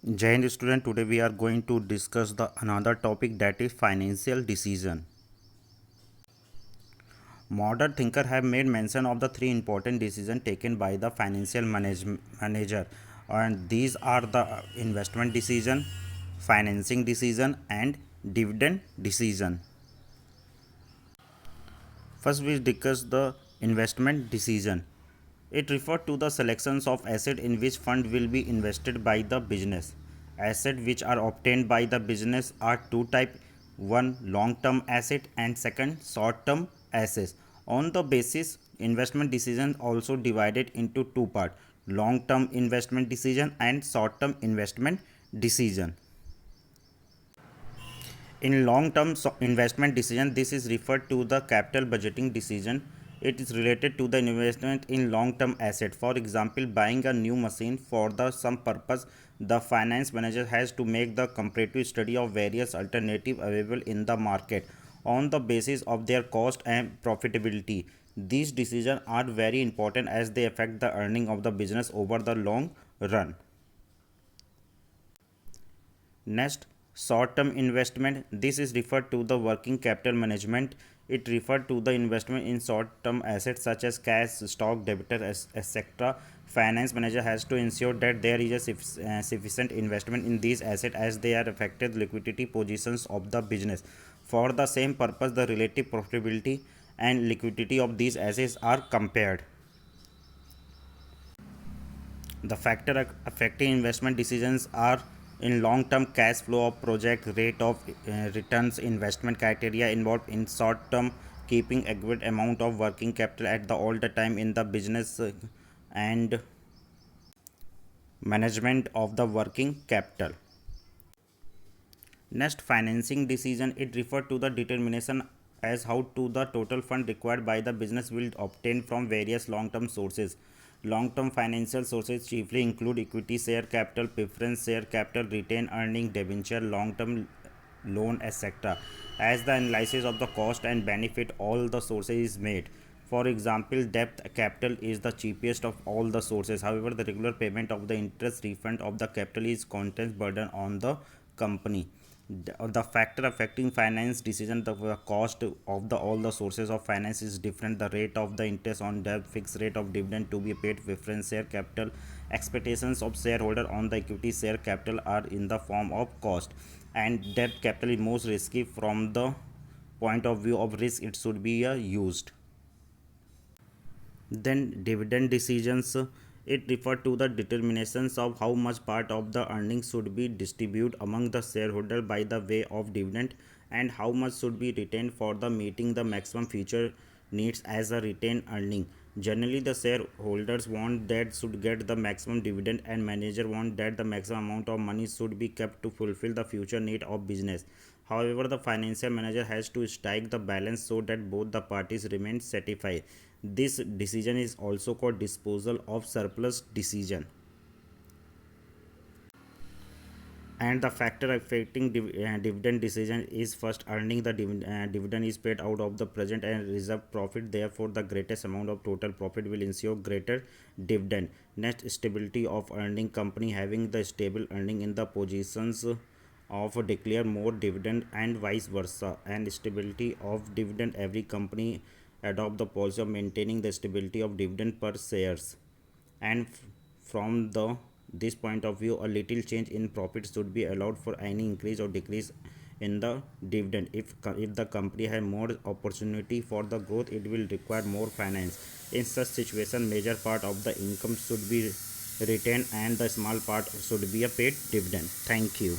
Jai Hind student, today we are going to discuss the another topic, that is financial decision. Modern thinker have made mention of the three important decisions taken by the manager, and these are the investment decision, financing decision, and dividend decision. First, we discuss the investment decision. It refers to the selections of assets in which fund will be invested by the business. Assets which are obtained by the business are two type: one long-term asset and second short-term assets. On the basis, investment decision also divided into two parts: long-term investment decision and short-term investment decision. In long-term investment decision, this is referred to the capital budgeting decision. It is related to the investment in long-term asset. For example, buying a new machine for some purpose, the finance manager has to make the comparative study of various alternatives available in the market on the basis of their cost and profitability. These decisions are very important as they affect the earning of the business over the long run. Next, short-term investment. This is referred to the working capital management. It referred to the investment in short-term assets such as cash, stock, debitor, etc. Finance manager has to ensure that there is a sufficient investment in these assets as they are affected liquidity positions of the business. For the same purpose, the relative profitability and liquidity of these assets are compared. The factor affecting investment decisions are in long-term cash flow of project, rate of returns, investment criteria involved in short-term, keeping adequate amount of working capital at the all the time in the business, and management of the working capital. Next, financing decision. It refers to the determination as how to the total fund required by the business will obtain from various long-term sources. Long-term financial sources chiefly include equity share capital, preference share capital, retained earning, debenture, long-term loan, etc. As the analysis of the cost and benefit all the sources is made. For example, debt capital is the cheapest of all the sources. However, the regular payment of the interest refund of the capital is constant burden on the company. The factor affecting finance decision, the cost of the all the sources of finance is different. The rate of the interest on debt, fixed rate of dividend to be paid, preference share capital, expectations of shareholder on the equity share capital are in the form of cost, and debt capital is most risky from the point of view of risk it should be used. Then dividend decisions. It refer to the determinations of how much part of the earnings should be distributed among the shareholder by the way of dividend, and how much should be retained for the meeting the maximum future needs as a retained earning. Generally, the shareholders want that should get the maximum dividend, and manager want that the maximum amount of money should be kept to fulfill the future need of business. However, the financial manager has to strike the balance so that both the parties remain satisfied. This decision is also called disposal of surplus decision. And the factor affecting dividend decision is first, earning. The dividend is paid out of the present and reserved profit, therefore the greatest amount of total profit will ensure greater dividend. Next, stability of earning. Company having the stable earning in the positions of declare more dividend and vice versa. And stability of dividend, every company adopt the policy of maintaining the stability of dividend per shares. And from the this point of view, a little change in profit should be allowed for any increase or decrease in the dividend. If the company has more opportunity for the growth, it will require more finance. In such situation, major part of the income should be retained and the small part should be a paid dividend. Thank you.